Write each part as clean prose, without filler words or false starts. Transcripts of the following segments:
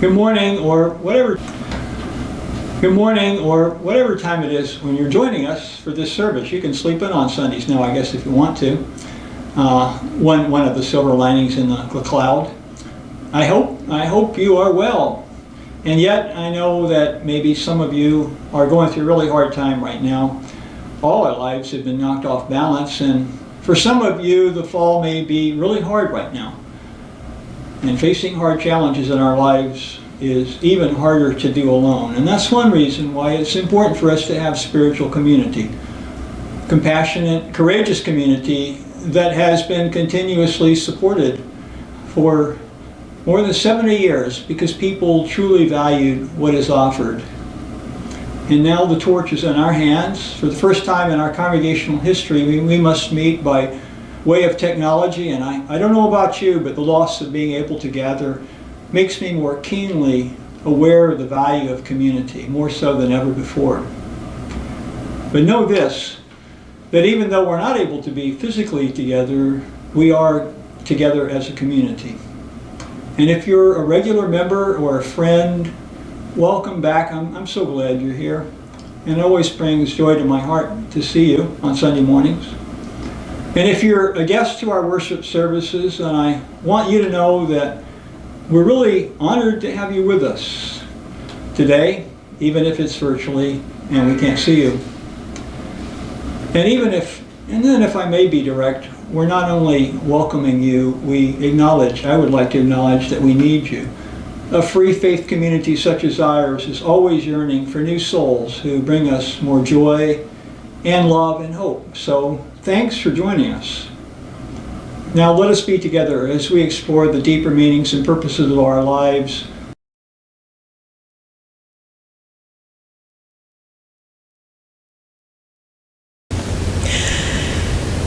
Good morning or whatever time it is when you're joining us for this service. You can sleep in on Sundays now, I guess, if you want to. One of the silver linings in the cloud. I hope you are well. And yet I know that maybe some of you are going through a really hard time right now. All our lives have been knocked off balance, and for some of you the fall may be really hard right now. And facing hard challenges in our lives is even harder to do alone. And that's one reason why it's important for us to have spiritual community. Compassionate, courageous community that has been continuously supported for more than 70 years because people truly valued what is offered. And now the torch is in our hands. For the first time in our congregational history, we must meet by way of technology, and I don't know about you, but the loss of being able to gather makes me more keenly aware of the value of community, more so than ever before. But know this, that even though we're not able to be physically together, we are together as a community. And if you're a regular member or a friend, welcome back. I'm so glad you're here. And it always brings joy to my heart to see you on Sunday mornings. And if you're a guest to our worship services, and I want you to know that we're really honored to have you with us today, even if it's virtually and we can't see you. And then if I may be direct, we're not only welcoming you, I would like to acknowledge that we need you. A free faith community such as ours is always yearning for new souls who bring us more joy and love and hope. So thanks for joining us. Now let us be together as we explore the deeper meanings and purposes of our lives.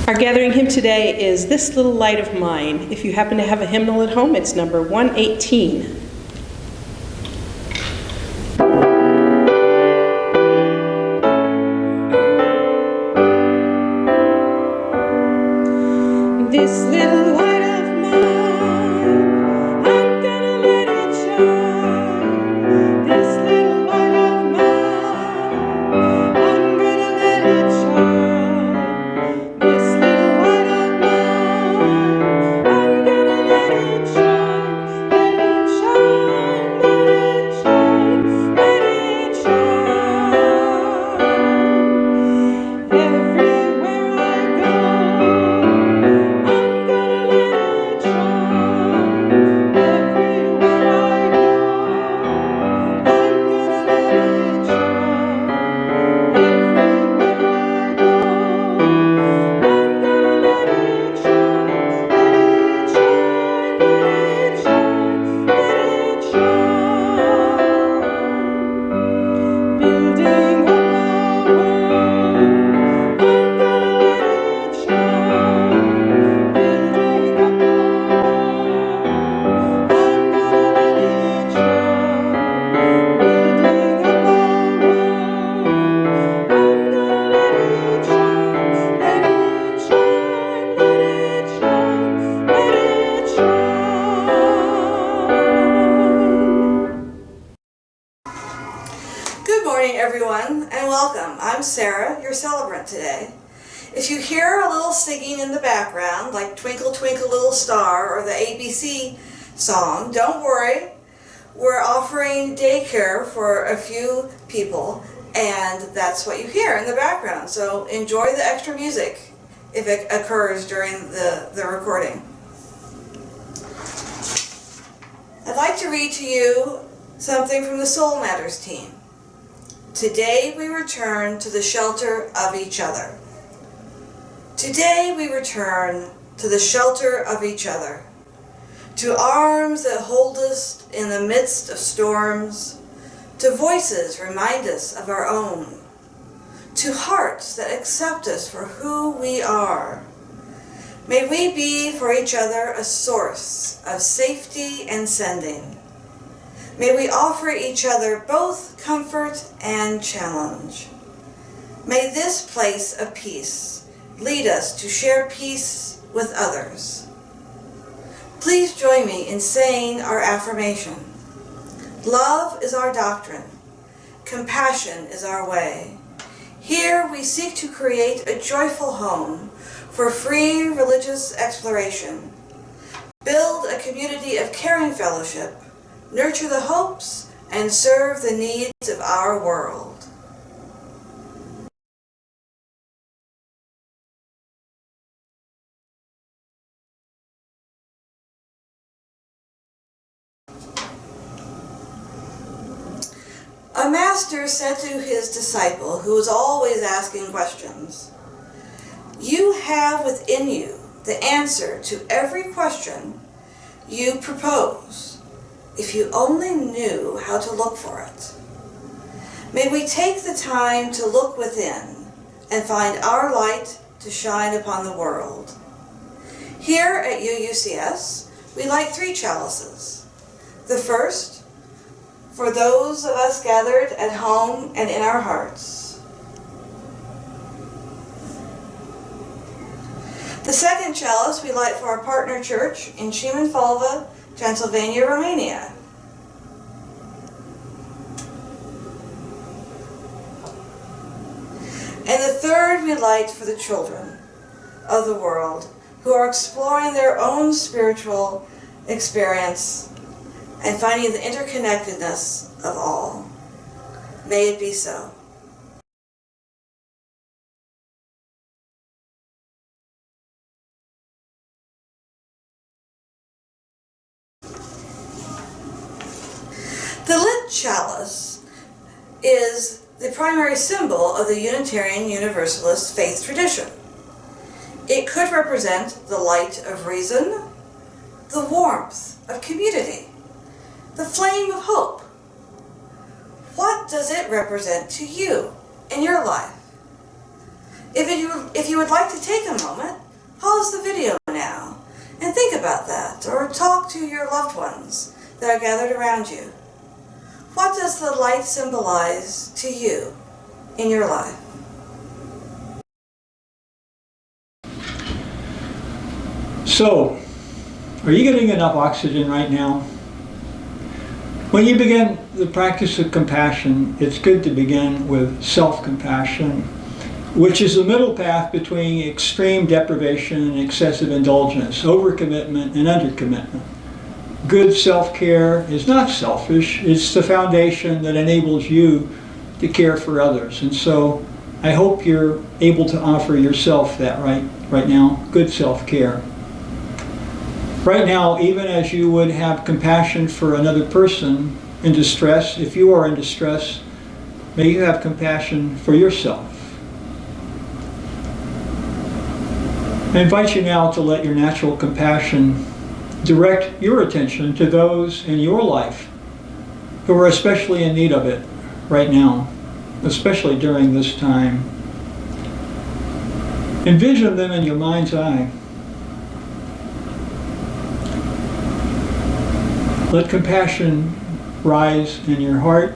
Our gathering hymn today is This Little Light of Mine. If you happen to have a hymnal at home, it's number 118. This little light of mine, I'm gonna let it shine. This little light of mine, I'm gonna let it shine. This little light of mine, I'm gonna let it shine. Let it shine, let it shine, let it shine. Everywhere I go, I'm Sarah, your celebrant today. If you hear a little singing in the background, like Twinkle Twinkle Little Star or the ABC song, don't worry. We're offering daycare for a few people, and that's what you hear in the background. So enjoy the extra music if it occurs during the recording. I'd like to read to you something from the Soul Matters team. Today we return to the shelter of each other. Today we return to the shelter of each other, to arms that hold us in the midst of storms, to voices remind us of our own, to hearts that accept us for who we are. May we be for each other a source of safety and sending. May we offer each other both comfort and challenge. May this place of peace lead us to share peace with others. Please join me in saying our affirmation. Love is our doctrine. Compassion is our way. Here we seek to create a joyful home for free religious exploration, build a community of caring fellowship, nurture the hopes, and serve the needs of our world. A master said to his disciple, who was always asking questions, "You have within you the answer to every question you propose, if you only knew how to look for it." May we take the time to look within and find our light to shine upon the world. Here at UUCS, we light 3 chalices. The first, for those of us gathered at home and in our hearts. The second chalice we light for our partner church in Šibenfalva, Transylvania, Romania. And the third we light for the children of the world who are exploring their own spiritual experience and finding the interconnectedness of all. May it be so. The lit chalice is the primary symbol of the Unitarian Universalist faith tradition. It could represent the light of reason, the warmth of community, the flame of hope. What does it represent to you in your life? If you would like to take a moment, pause the video now and think about that, or talk to your loved ones that are gathered around you. What does the light symbolize to you in your life? So, are you getting enough oxygen right now? When you begin the practice of compassion, it's good to begin with self-compassion, which is the middle path between extreme deprivation and excessive indulgence, overcommitment and undercommitment. Good self-care is not selfish, it's the foundation that enables you to care for others. And so I hope you're able to offer yourself that right now, good self-care. Right now, even as you would have compassion for another person in distress, if you are in distress, may you have compassion for yourself. I invite you now to let your natural compassion direct your attention to those in your life who are especially in need of it right now, especially during this time. Envision them in your mind's eye. Let compassion rise in your heart.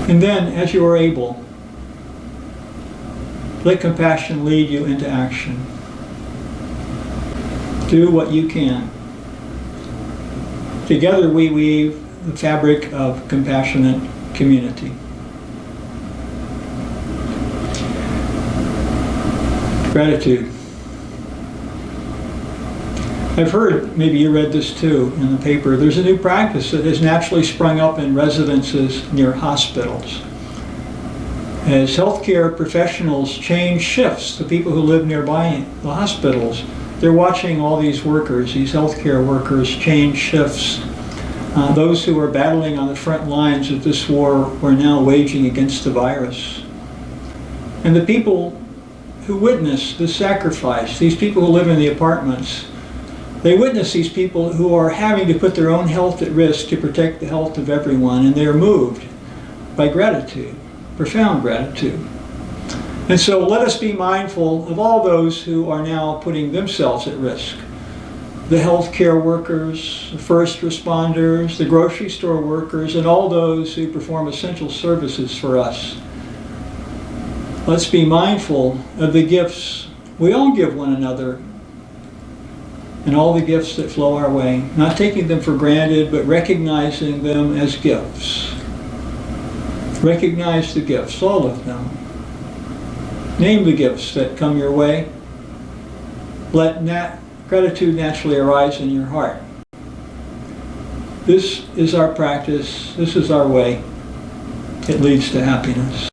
And then, as you are able, let compassion lead you into action. Do what you can. Together we weave the fabric of compassionate community. Gratitude. I've heard, maybe you read this too in the paper, there's a new practice that has naturally sprung up in residences near hospitals. As healthcare professionals change shifts, the people who live nearby the hospitals, they're watching all these workers, these healthcare workers, change shifts. Those who are battling on the front lines of this war are now waging against the virus. And the people who witness the sacrifice, these people who live in the apartments, they witness these people who are having to put their own health at risk to protect the health of everyone, and they are moved by gratitude, profound gratitude. And so let us be mindful of all those who are now putting themselves at risk. The healthcare workers, the first responders, the grocery store workers, and all those who perform essential services for us. Let's be mindful of the gifts we all give one another and all the gifts that flow our way, not taking them for granted, but recognizing them as gifts. Recognize the gifts, all of them. Name the gifts that come your way. Let gratitude naturally arise in your heart. This is our practice. This is our way. It leads to happiness.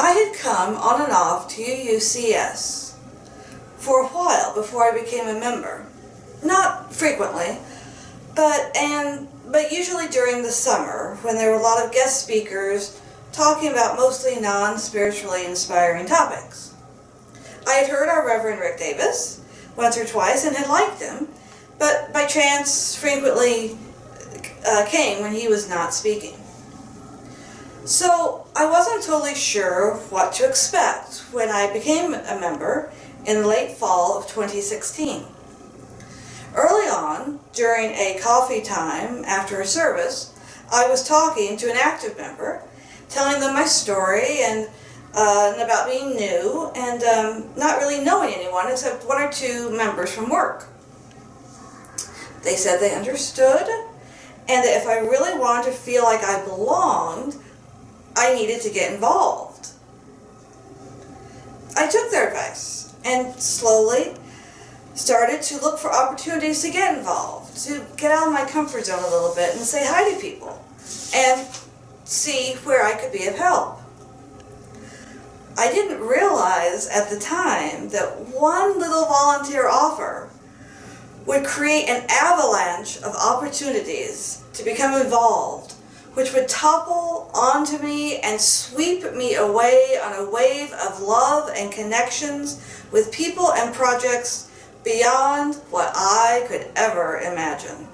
I had come on and off to UUCS for a while before I became a member. Not frequently, but usually during the summer when there were a lot of guest speakers talking about mostly non-spiritually inspiring topics. I had heard our Reverend Rick Davis once or twice and had liked him, but by chance frequently came when he was not speaking. So I wasn't totally sure what to expect when I became a member in the late fall of 2016. Early on, during a coffee time after a service, I was talking to an active member, telling them my story and about being new and not really knowing anyone except one or two members from work. They said they understood and that if I really wanted to feel like I belonged, I needed to get involved. I took their advice and slowly started to look for opportunities to get involved, to get out of my comfort zone a little bit and say hi to people and see where I could be of help. I didn't realize at the time that one little volunteer offer would create an avalanche of opportunities to become involved, which would topple onto me and sweep me away on a wave of love and connections with people and projects beyond what I could ever imagine.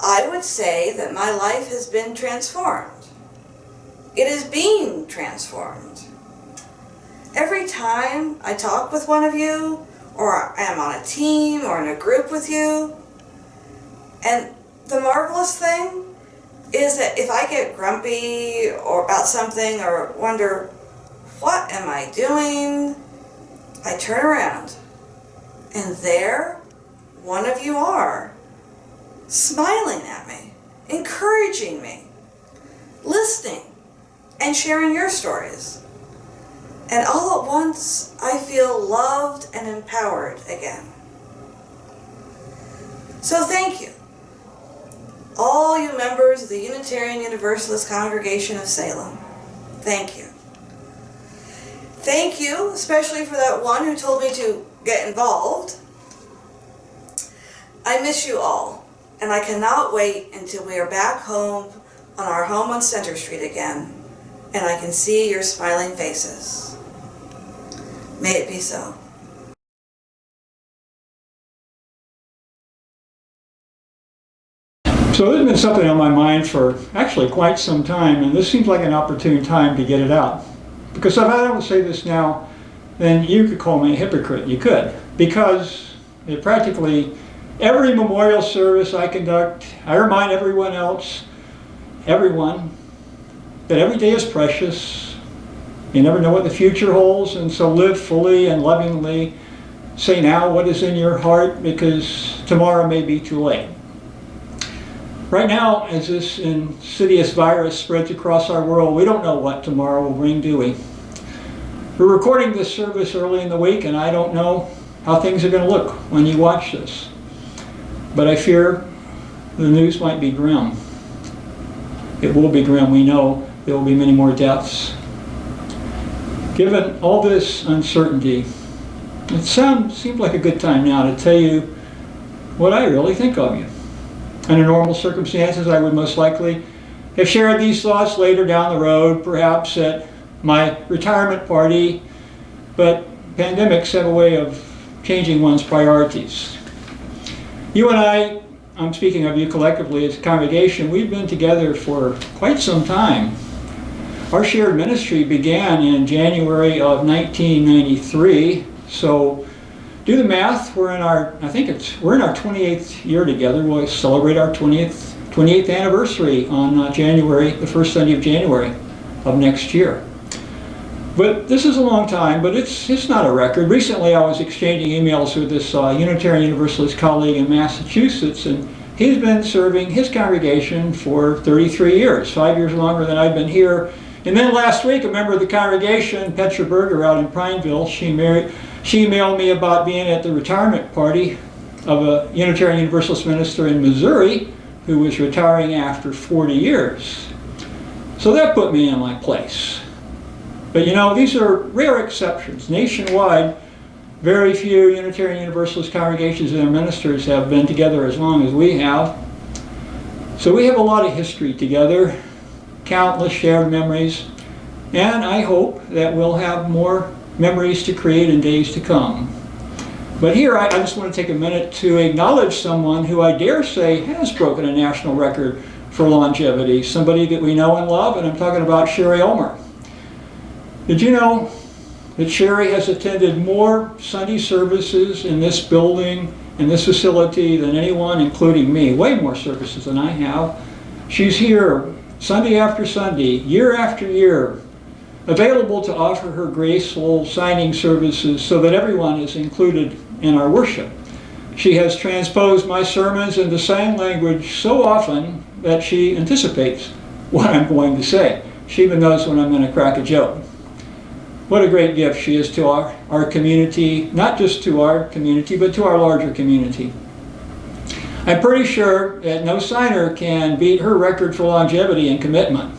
I would say that my life has been transformed. It is being transformed. Every time I talk with one of you, or am on a team or in a group with you, and the marvelous thing is that if I get grumpy or about something or wonder, what am I doing? I turn around and there one of you are, smiling at me, encouraging me, listening, and sharing your stories. And all at once, I feel loved and empowered again. So thank you, all you members of the Unitarian Universalist Congregation of Salem. Thank you. Thank you, especially for that one who told me to get involved. I miss you all, and I cannot wait until we are back home on our home on Center Street again, and I can see your smiling faces. May it be so. So there's been something on my mind for actually quite some time, and this seems like an opportune time to get it out. Because if I don't say this now, then you could call me a hypocrite. You could. Because practically every memorial service I conduct, I remind everyone else, everyone, that every day is precious. You never know what the future holds, and so live fully and lovingly. Say now what is in your heart, because tomorrow may be too late. Right now, as this insidious virus spreads across our world, we don't know what tomorrow will bring, do we? We're recording this service early in the week, and I don't know how things are going to look when you watch this. But I fear the news might be grim. It will be grim. We know there will be many more deaths. Given all this uncertainty, it seems like a good time now to tell you what I really think of you. Under normal circumstances, I would most likely have shared these thoughts later down the road, perhaps at my retirement party, but pandemics have a way of changing one's priorities. You and I'm speaking of you collectively as a congregation, we've been together for quite some time. Our shared ministry began in January of 1993, so do the math. We're in our 28th year together. We'll celebrate our 28th 28th anniversary on January, the first Sunday of January of next year. But this is a long time, but it's not a record. Recently I was exchanging emails with this Unitarian Universalist colleague in Massachusetts, and he's been serving his congregation for 33 years, 5 years longer than I've been here. And then last week, a member of the congregation, Petra Berger out in Prineville, she emailed me about being at the retirement party of a Unitarian Universalist minister in Missouri who was retiring after 40 years. So that put me in my place. But you know, these are rare exceptions. Nationwide, very few Unitarian Universalist congregations and their ministers have been together as long as we have. So we have a lot of history together, countless shared memories, and I hope that we'll have more memories to create in days to come. But here I just want to take a minute to acknowledge someone who I dare say has broken a national record for longevity, somebody that we know and love, and I'm talking about Sherry Ulmer. Did you know that Sherry has attended more Sunday services in this building, in this facility, than anyone, including me? Way more services than I have. She's here Sunday after Sunday, year after year, available to offer her graceful signing services so that everyone is included in our worship. She has transposed my sermons into sign language so often that she anticipates what I'm going to say. She even knows when I'm going to crack a joke. What a great gift she is to our community, not just to our community, but to our larger community. I'm pretty sure that no signer can beat her record for longevity and commitment.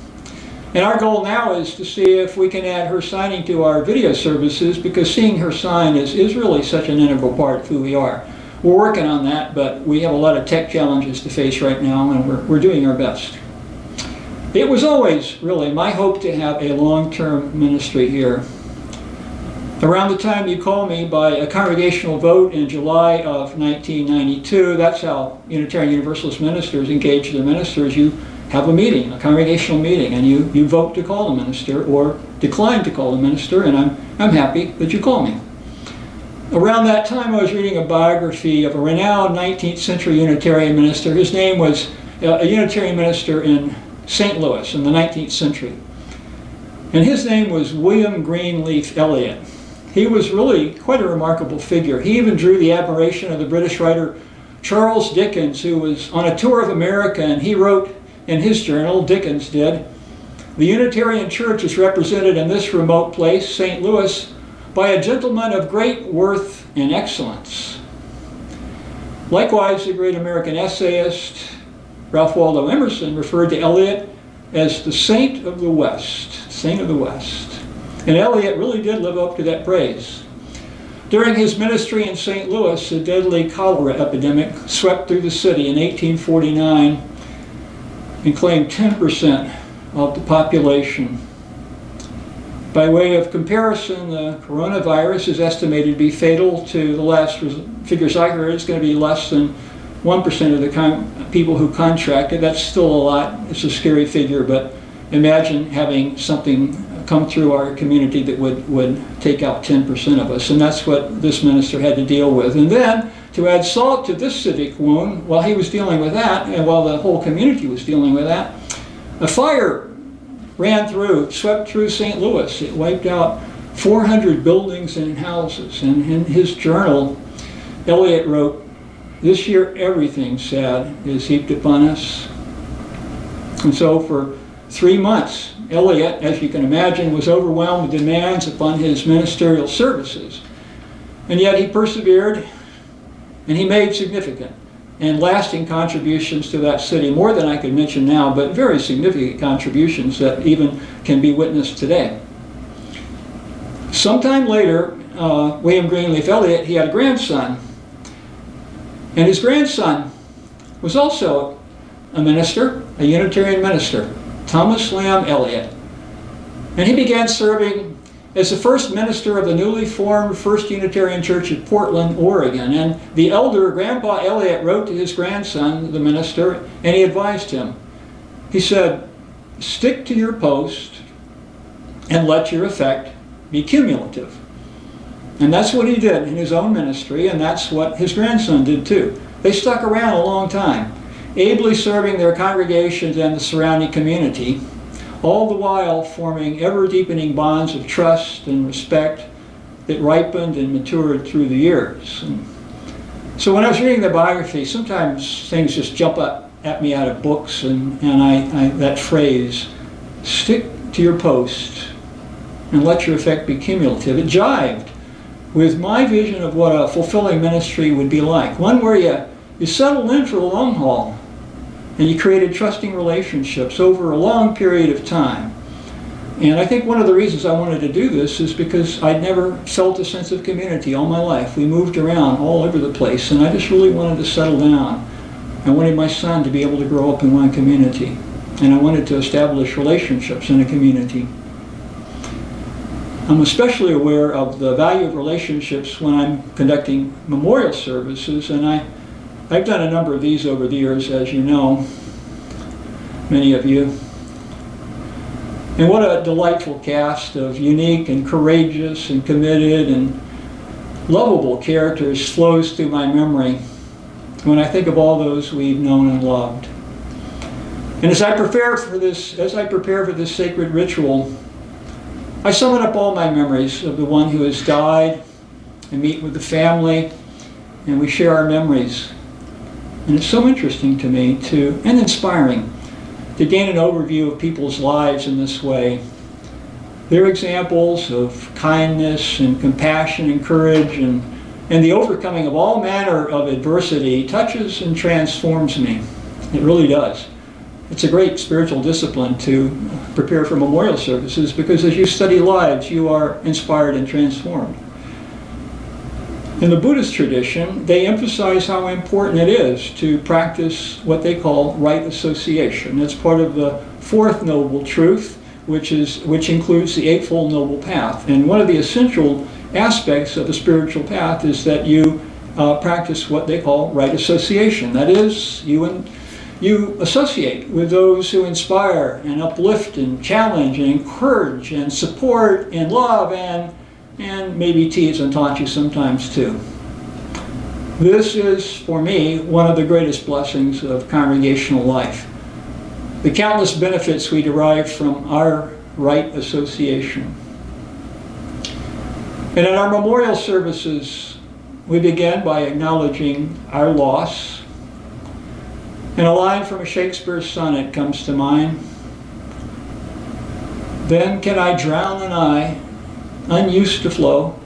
And our goal now is to see if we can add her signing to our video services, because seeing her sign is really such an integral part of who we are. We're working on that, but we have a lot of tech challenges to face right now, and we're doing our best. It was always really my hope to have a long-term ministry here. Around the time you called me by a congregational vote in July of 1992, that's how Unitarian Universalist ministers engage their ministers. You have a meeting, a congregational meeting, and you vote to call a minister or decline to call a minister, and I'm happy that you call me. Around that time I was reading a biography of a renowned 19th century Unitarian minister. His name was a Unitarian minister in St. Louis in the 19th century. And his name was William Greenleaf Eliot. He was really quite a remarkable figure. He even drew the admiration of the British writer Charles Dickens, who was on a tour of America, and he wrote in his journal, Dickens did, "The Unitarian Church is represented in this remote place, St. Louis, by a gentleman of great worth and excellence." Likewise, the great American essayist Ralph Waldo Emerson referred to Eliot as the Saint of the West, Saint of the West. And Eliot really did live up to that praise. During his ministry in St. Louis, a deadly cholera epidemic swept through the city in 1849 and claimed 10% of the population. By way of comparison, the coronavirus is estimated to be fatal. To the last figures I heard, it's going to be less than 1% of the people who contract it. That's still a lot. It's a scary figure, but imagine having something come through our community that would take out 10% of us. And that's what this minister had to deal with. And then, to add salt to this civic wound, while he was dealing with that, and while the whole community was dealing with that, a fire swept through St. Louis. It wiped out 400 buildings and houses. And in his journal, Eliot wrote, "This year everything sad is heaped upon us." And so for 3 months, Eliot, as you can imagine, was overwhelmed with demands upon his ministerial services. And yet he persevered, and he made significant and lasting contributions to that city, more than I could mention now, but very significant contributions that even can be witnessed today. Sometime later, William Greenleaf Eliot, he had a grandson, and his grandson was also a minister, a Unitarian minister, Thomas Lamb Eliot. And he began serving as the first minister of the newly formed First Unitarian Church at Portland, Oregon. And the elder, Grandpa Eliot, wrote to his grandson, the minister, and he advised him. He said, "Stick to your post and let your effect be cumulative." And that's what he did in his own ministry, and that's what his grandson did too. They stuck around a long time. ably serving their congregations and the surrounding community, all the while forming ever-deepening bonds of trust and respect that ripened and matured through the years. And so when I was reading their biography, sometimes things just jump up at me out of books, and that phrase, stick to your post and let your effect be cumulative, it jived with my vision of what a fulfilling ministry would be like. One where you settled in for the long haul and you created trusting relationships over a long period of time. And I think one of the reasons I wanted to do this is because I'd never felt a sense of community all my life. We moved around all over the place, and I just really wanted to settle down. I wanted my son to be able to grow up in one community, and I wanted to establish relationships in a community. I'm especially aware of the value of relationships when I'm conducting memorial services, and I've done a number of these over the years, as you know, many of you. And what a delightful cast of unique and courageous and committed and lovable characters flows through my memory when I think of all those we've known and loved. And as I prepare for this sacred ritual, I summon up all my memories of the one who has died, and meet with the family, and we share our memories. And it's so interesting to me and inspiring to gain an overview of people's lives in this way. Their examples of kindness and compassion and courage and the overcoming of all manner of adversity touches and transforms me. It really does. It's a great spiritual discipline to prepare for memorial services, because as you study lives, you are inspired and transformed. In the Buddhist tradition, they emphasize how important it is to practice what they call right association. It's part of the fourth noble truth, which includes the Eightfold Noble Path. And one of the essential aspects of the spiritual path is that you practice what they call right association. That is, you associate with those who inspire and uplift and challenge and encourage and support and love and maybe tease and taunt you sometimes too. This is, for me, one of the greatest blessings of congregational life. The countless benefits we derive from our right association. And in our memorial services, we begin by acknowledging our loss. And a line from a Shakespeare sonnet comes to mind. Then can I drown an eye, unused to flow,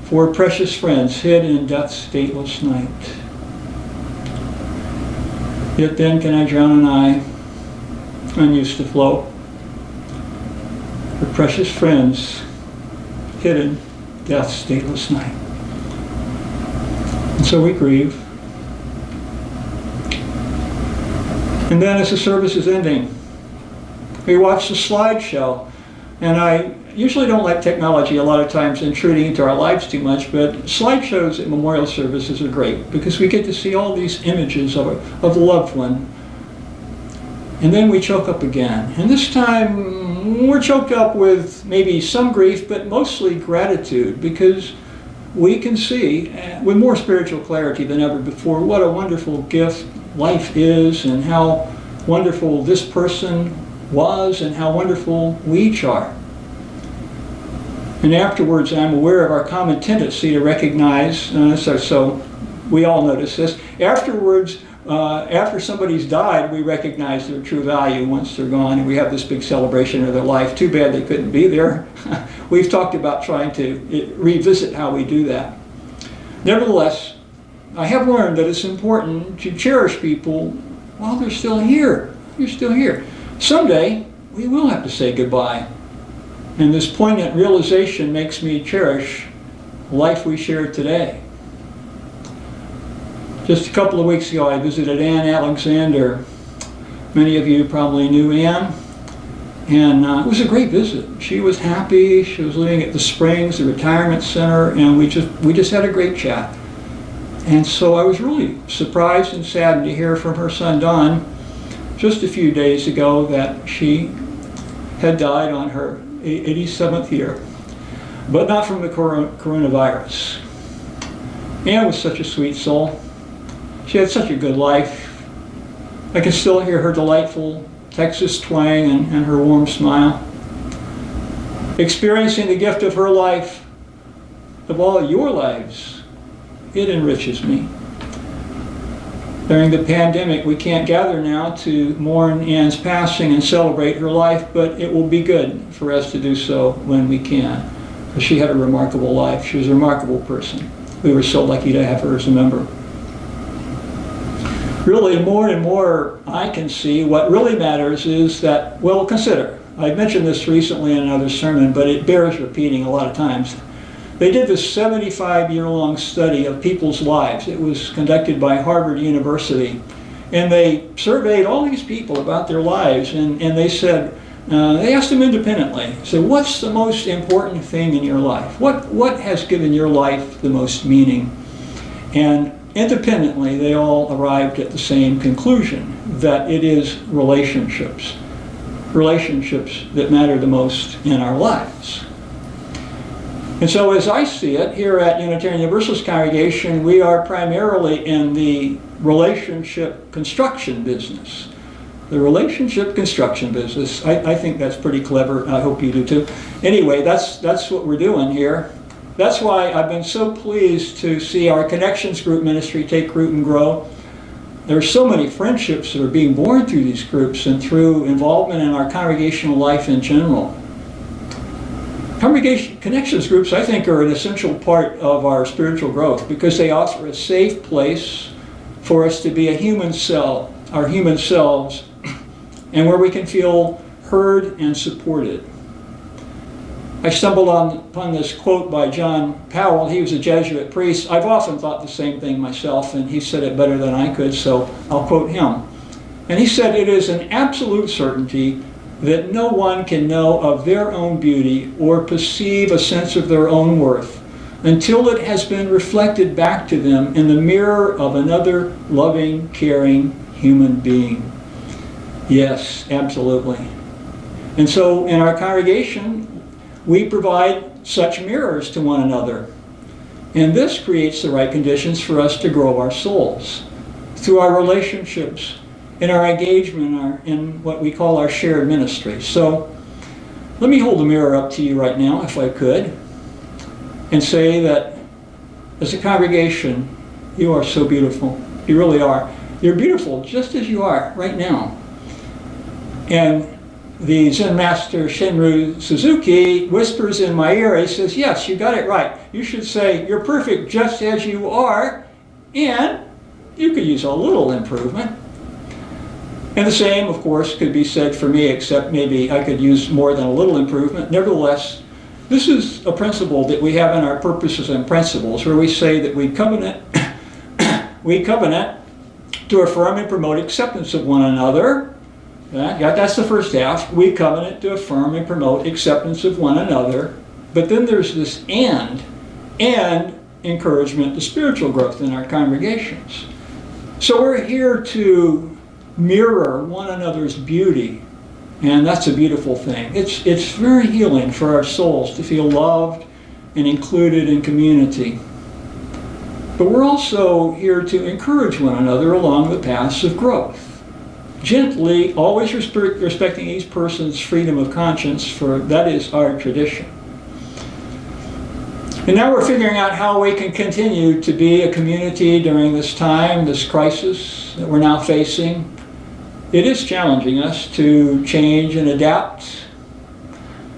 for precious friends hid in death's stateless night. Yet then can I drown an eye, unused to flow, for precious friends hid in death's stateless night. And so we grieve. And then as the service is ending, we watch the slideshow. And I usually don't like technology a lot of times intruding into our lives too much, but slideshows at memorial services are great because we get to see all these images of the loved one. And then we choke up again. And this time we're choked up with maybe some grief, but mostly gratitude, because we can see with more spiritual clarity than ever before what a wonderful gift life is, and how wonderful this person was, and how wonderful we each are. And afterwards, I'm aware of our common tendency to recognize, so we all notice this, afterwards, after somebody's died, we recognize their true value once they're gone, and we have this big celebration of their life. Too bad they couldn't be there. We've talked about trying to revisit how we do that. Nevertheless, I have learned that it's important to cherish people while they're still here. You're still here. Someday, we will have to say goodbye. And this poignant realization makes me cherish the life we share today. Just a couple of weeks ago, I visited Ann Alexander. Many of you probably knew Ann. And it was a great visit. She was happy. She was living at the Springs, the retirement center, and we just had a great chat. And so I was really surprised and saddened to hear from her son Don just a few days ago that she had died on her 87th year, but not from the coronavirus. Anne was such a sweet soul. She had such a good life, I can still hear her delightful Texas twang and her warm smile. Experiencing the gift of her life, of all your lives, it enriches me. During the pandemic, we can't gather now to mourn Ann's passing and celebrate her life, but it will be good for us to do so when we can. She had a remarkable life. She was a remarkable person. We were so lucky to have her as a member. Really, more and more I can see what really matters is that, well, consider, I mentioned this recently in another sermon, but it bears repeating a lot of times. They did this 75-year-long study of people's lives. It was conducted by Harvard University. And they surveyed all these people about their lives, and they said, they asked them independently, so what's the most important thing in your life? What has given your life the most meaning? And independently, they all arrived at the same conclusion, that it is relationships. Relationships that matter the most in our lives. And so as I see it, here at Unitarian Universalist congregation, we are primarily in the relationship construction business. The relationship construction business. I think that's pretty clever. I hope you do too. Anyway, that's what we're doing here. That's why I've been so pleased to see our Connections Group ministry take root and grow. There are so many friendships that are being born through these groups and through involvement in our congregational life in general. Connections groups, I think, are an essential part of our spiritual growth because they offer a safe place for us to be a human self, our human selves, and where we can feel heard and supported. I stumbled upon this quote by John Powell. He was a Jesuit priest. I've often thought the same thing myself, and he said it better than I could, so I'll quote him. And he said, "It is an absolute certainty that no one can know of their own beauty or perceive a sense of their own worth until it has been reflected back to them in the mirror of another loving, caring human being." Yes, absolutely. And so in our congregation, we provide such mirrors to one another. And this creates the right conditions for us to grow our souls through our relationships, in our engagement, in what we call our shared ministry. So let me hold the mirror up to you right now, if I could, and say that as a congregation, you are so beautiful. You really are. You're beautiful just as you are right now. And the Zen master Shinru Suzuki whispers in my ear, he says, yes, you got it right. You should say, you're perfect just as you are, and you could use a little improvement. And the same, of course, could be said for me, except maybe I could use more than a little improvement. Nevertheless, this is a principle that we have in our purposes and principles, where we say that we covenant to affirm and promote acceptance of one another. That's the first half. We covenant to affirm and promote acceptance of one another. But then there's this and encouragement to spiritual growth in our congregations. So we're here to mirror one another's beauty, and that's a beautiful thing. It's very healing for our souls to feel loved and included in community. But we're also here to encourage one another along the paths of growth. Gently, always respecting each person's freedom of conscience, for that is our tradition. And now we're figuring out how we can continue to be a community during this time, this crisis that we're now facing. It is challenging us to change and adapt.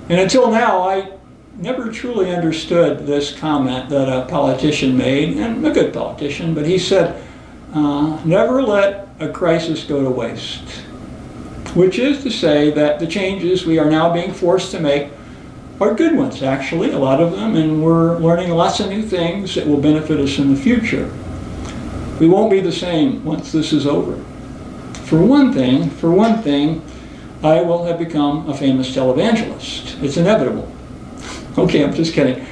And until now, I never truly understood this comment that a politician made, and a good politician, but he said, never let a crisis go to waste. Which is to say that the changes we are now being forced to make are good ones, actually, a lot of them, and we're learning lots of new things that will benefit us in the future. We won't be the same once this is over. For one thing, I will have become a famous televangelist. It's inevitable. Okay, I'm just kidding.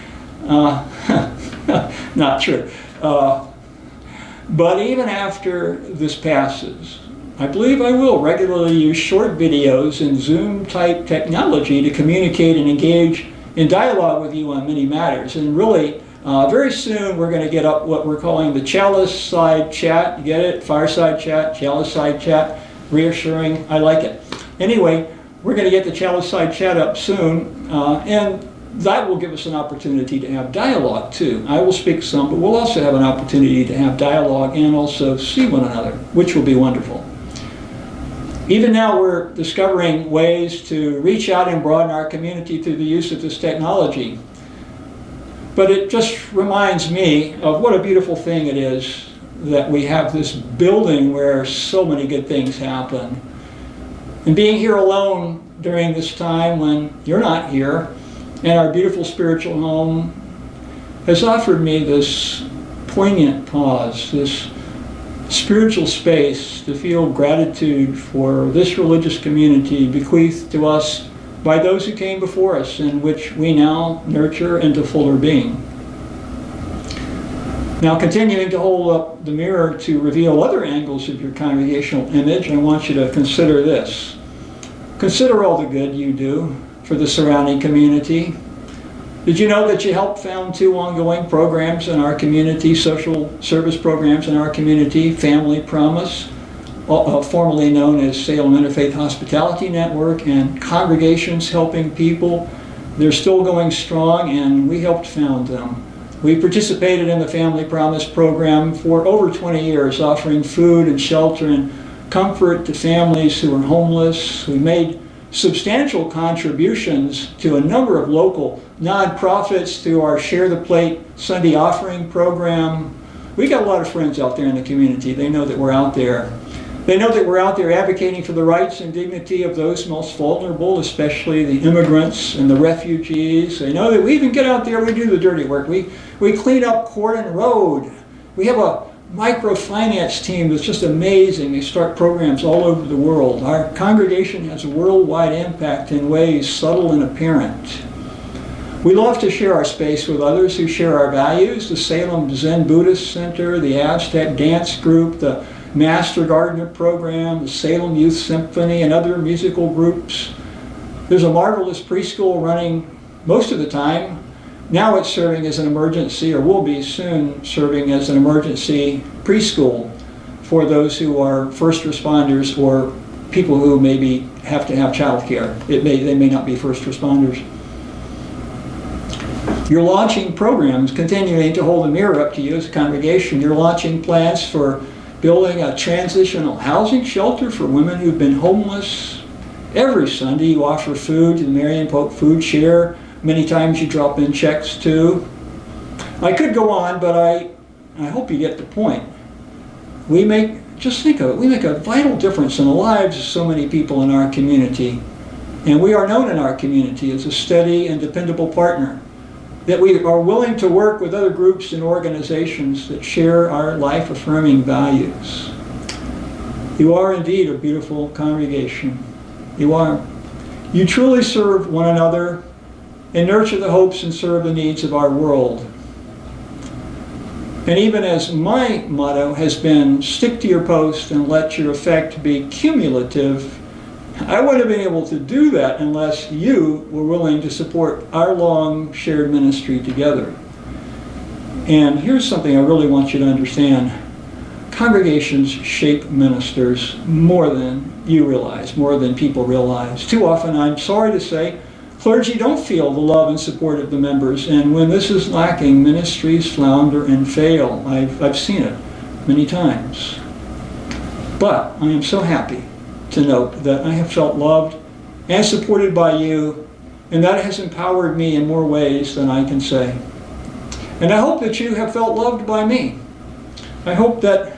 Not true. But even after this passes, I believe I will regularly use short videos and Zoom-type technology to communicate and engage in dialogue with you on many matters. And really, very soon we're going to get up what we're calling the chalice side chat. You get it? Fireside chat, chalice side chat. reassuring. I like it. Anyway, we're going to get the Chalice Side Chat up soon, and that will give us an opportunity to have dialogue too. I will speak some, but we'll also have an opportunity to have dialogue and also see one another, which will be wonderful. Even now we're discovering ways to reach out and broaden our community through the use of this technology. But it just reminds me of what a beautiful thing it is that we have this building where so many good things happen. And being here alone during this time when you're not here, and our beautiful spiritual home has offered me this poignant pause, this spiritual space to feel gratitude for this religious community bequeathed to us by those who came before us, and which we now nurture into fuller being. Now, continuing to hold up the mirror to reveal other angles of your congregational image, I want you to consider this. Consider all the good you do for the surrounding community. Did you know that you helped found 2 ongoing programs in our community, social service programs in our community, Family Promise, formerly known as Salem Interfaith Hospitality Network, and Congregations Helping People? They're still going strong, and we helped found them. We participated in the Family Promise program for over 20 years, offering food and shelter and comfort to families who are homeless. We made substantial contributions to a number of local nonprofits through our Share the Plate Sunday offering program. We got a lot of friends out there in the community. They know that we're out there. They know that we're out there advocating for the rights and dignity of those most vulnerable, especially the immigrants and the refugees. They know that we even get out there, we do the dirty work. We clean up Cordon Road. We have a microfinance team that's just amazing. They start programs all over the world. Our congregation has a worldwide impact in ways subtle and apparent. We love to share our space with others who share our values. The Salem Zen Buddhist Center, the Aztec Dance Group, the Master Gardener Program, the Salem Youth Symphony, and other musical groups. There's a marvelous preschool running most of the time. Now it's serving as an emergency, or will be soon serving as an emergency preschool for those who are first responders or people who maybe have to have child care. They may not be first responders. You're launching programs, continuing to hold a mirror up to you as a congregation. You're launching plans for building a transitional housing shelter for women who've been homeless. Every Sunday you offer food to the Marion Pope Food Share. Many times you drop in checks too. I could go on, but I hope you get the point. Just think of it, we make a vital difference in the lives of so many people in our community. And we are known in our community as a steady and dependable partner, that we are willing to work with other groups and organizations that share our life-affirming values. You are indeed a beautiful congregation. You are. You truly serve one another and nurture the hopes and serve the needs of our world. And even as my motto has been, stick to your post and let your effect be cumulative, I wouldn't have been able to do that unless you were willing to support our long shared ministry together. And here's something I really want you to understand. Congregations shape ministers more than you realize, more than people realize. Too often, I'm sorry to say, clergy don't feel the love and support of the members, and when this is lacking, ministries flounder and fail. I've seen it many times. But I am so happy to note that I have felt loved and supported by you, and that has empowered me in more ways than I can say. And I hope that you have felt loved by me. I hope that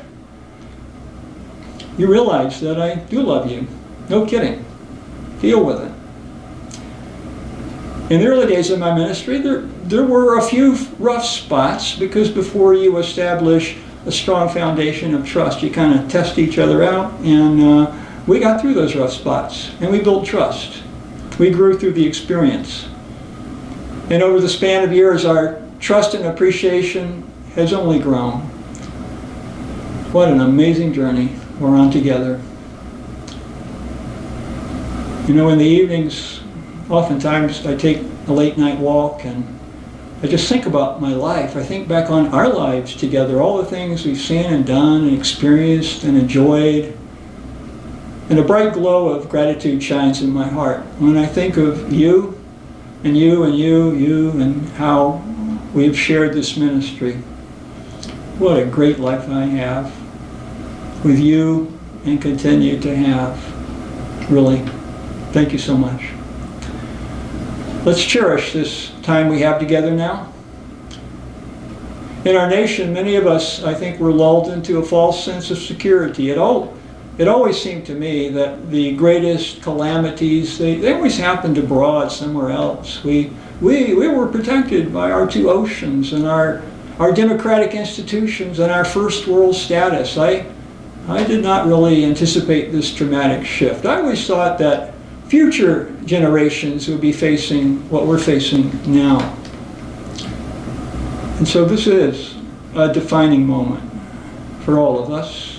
you realize that I do love you. No kidding. Deal with it. In the early days of my ministry, there were a few rough spots, because before you establish a strong foundation of trust, you kind of test each other out, and we got through those rough spots, and we built trust. We grew through the experience. And over the span of years, our trust and appreciation has only grown. What an amazing journey we're on together. You know, in the evenings, oftentimes I take a late night walk and I just think about my life. I think back on our lives together, all the things we've seen and done and experienced and enjoyed. And a bright glow of gratitude shines in my heart when I think of you and you and you and how we have shared this ministry. What a great life I have with you and continue to have. Really, thank you so much. Let's cherish this time we have together now. In our nation, many of us, I think, were lulled into a false sense of security. It always seemed to me that the greatest calamities, they always happened abroad, somewhere else. We were protected by our two oceans and our democratic institutions and our first world status. I did not really anticipate this dramatic shift. I always thought that future generations would be facing what we're facing now. And so this is a defining moment for all of us.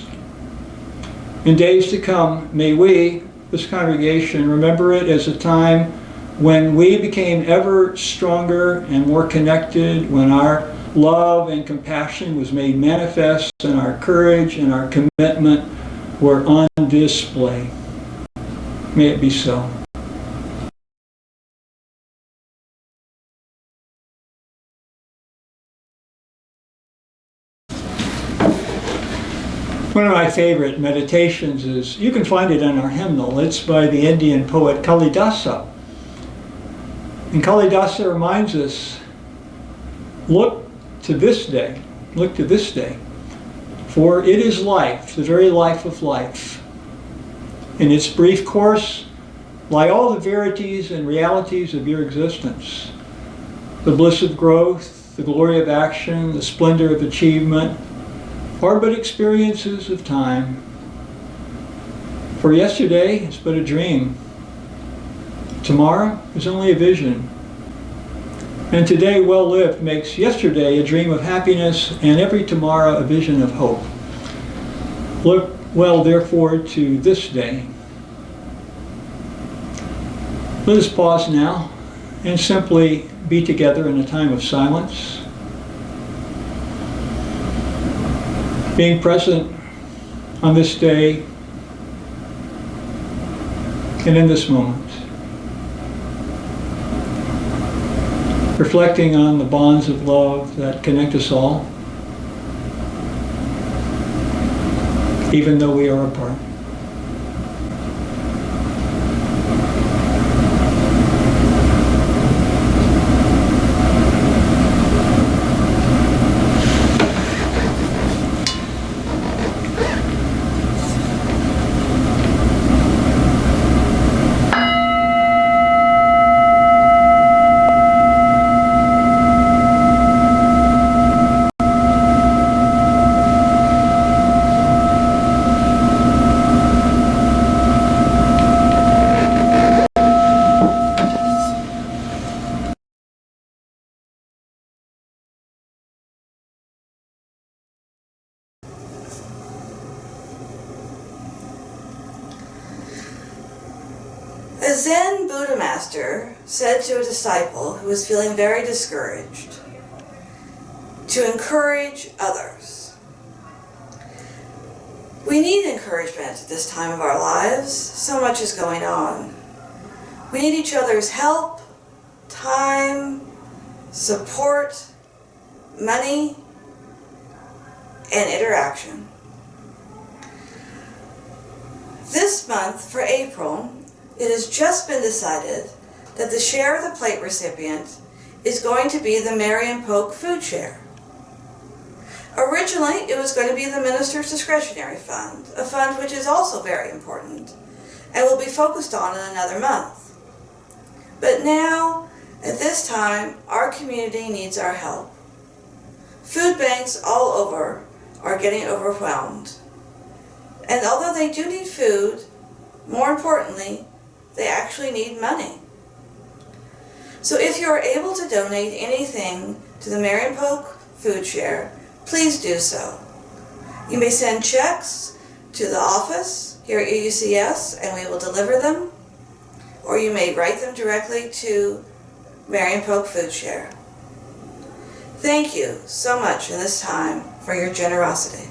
In days to come, may we, this congregation, remember it as a time when we became ever stronger and more connected, when our love and compassion was made manifest, and our courage and our commitment were on display. May it be so. One of my favorite meditations is, you can find it in our hymnal, it's by the Indian poet Kalidasa. And Kalidasa reminds us, look to this day, for it is life, the very life of life. In its brief course lie all the verities and realities of your existence. The bliss of growth, the glory of action, the splendor of achievement, are but experiences of time. For yesterday is but a dream. Tomorrow is only a vision. And today well lived makes yesterday a dream of happiness and every tomorrow a vision of hope. Look well therefore to this day. Let us pause now and simply be together in a time of silence. Being present on this day and in this moment. Reflecting on the bonds of love that connect us all, even though we are apart. A Zen Buddha master said to a disciple who was feeling very discouraged to encourage others. We need encouragement at this time of our lives. So much is going on. We need each other's help, time, support, money, and interaction. This month, for April, it has just been decided that the share of the plate recipient is going to be the Marion Polk Food Share. Originally, it was going to be the Minister's Discretionary Fund, a fund which is also very important and will be focused on in another month. But now, at this time, our community needs our help. Food banks all over are getting overwhelmed. And although they do need food, more importantly, they actually need money. So if you are able to donate anything to the Marion Polk Food Share, please do so. You may send checks to the office here at UUCS and we will deliver them, or you may write them directly to Marion Polk Food Share. Thank you so much in this time for your generosity.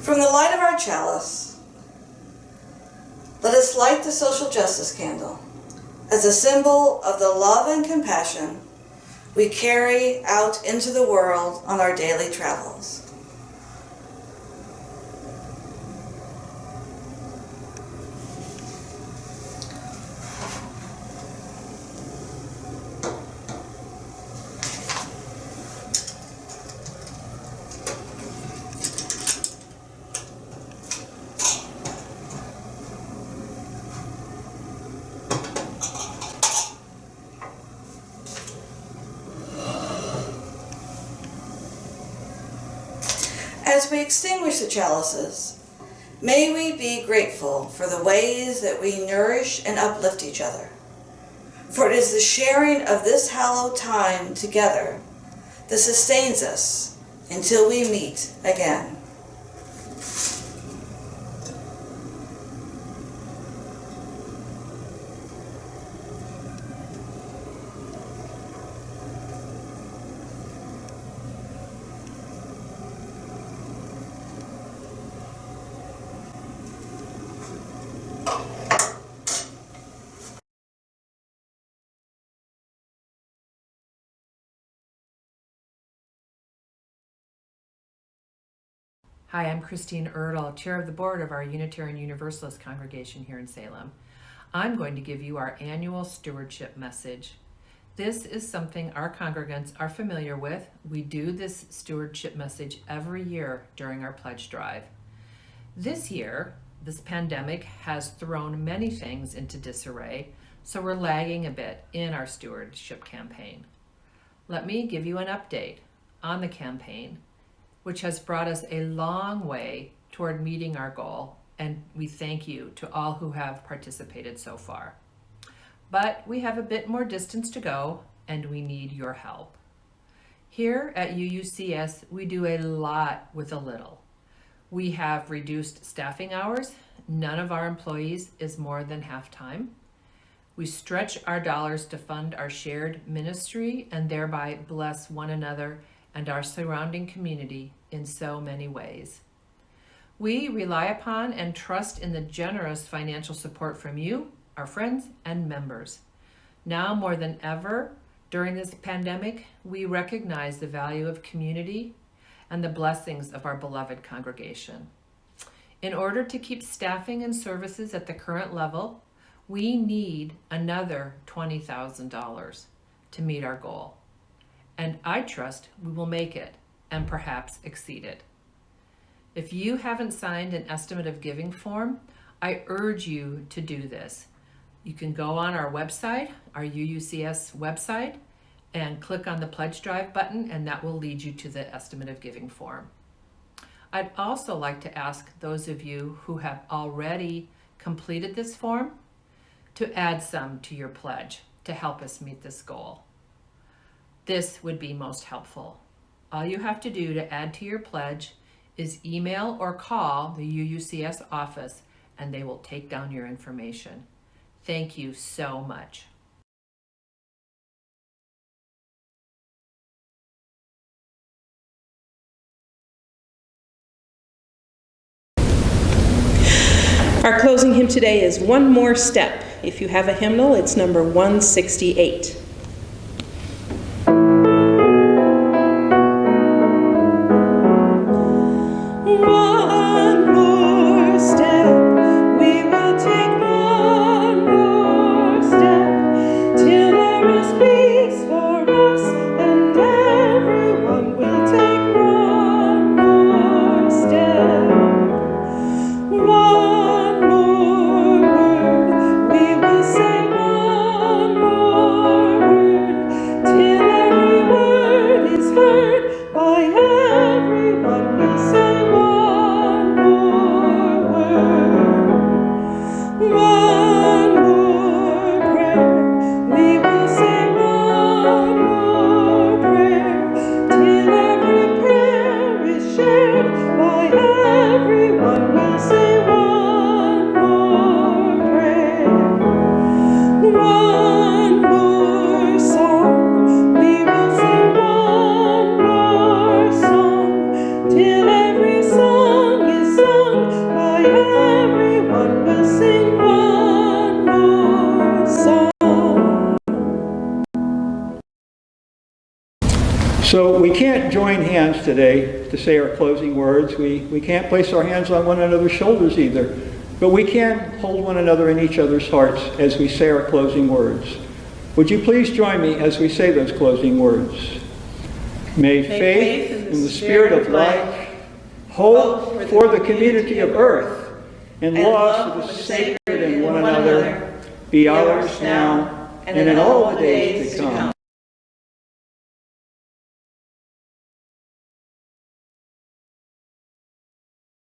From the light of our chalice, let us light the social justice candle as a symbol of the love and compassion we carry out into the world on our daily travels. As we extinguish the chalices, may we be grateful for the ways that we nourish and uplift each other. For it is the sharing of this hallowed time together that sustains us until we meet again. Hi, I'm Christine Erdahl, Chair of the Board of our Unitarian Universalist congregation here in Salem. I'm going to give you our annual stewardship message. This is something our congregants are familiar with. We do this stewardship message every year during our pledge drive. This year, this pandemic has thrown many things into disarray, so we're lagging a bit in our stewardship campaign. Let me give you an update on the campaign, which has brought us a long way toward meeting our goal, and we thank you to all who have participated so far. But we have a bit more distance to go, and we need your help. Here at UUCS, we do a lot with a little. We have reduced staffing hours. None of our employees is more than half-time. We stretch our dollars to fund our shared ministry and thereby bless one another and our surrounding community in so many ways. We rely upon and trust in the generous financial support from you, our friends, and members. Now more than ever, during this pandemic, we recognize the value of community and the blessings of our beloved congregation. In order to keep staffing and services at the current level, we need another $20,000 to meet our goal. And I trust we will make it and perhaps exceed it. If you haven't signed an estimate of giving form, I urge you to do this. You can go on our website, our UUCS website, and click on the Pledge Drive button, and that will lead you to the estimate of giving form. I'd also like to ask those of you who have already completed this form to add some to your pledge to help us meet this goal. This would be most helpful. All you have to do to add to your pledge is email or call the UUCS office, and they will take down your information. Thank you so much. Our closing hymn today is One More Step. If you have a hymnal, it's number 168. One more step, we will take one more step, till there is peace for us, and everyone will take one more step. One more word, we will say one more So we can't join hands today to say our closing words. We can't place our hands on one another's shoulders either. But we can hold one another in each other's hearts as we say our closing words. Would you please join me as we say those closing words? May faith in the spirit of life, hope for the community of earth, and love for the sacred in one another be ours now and in all the days to come.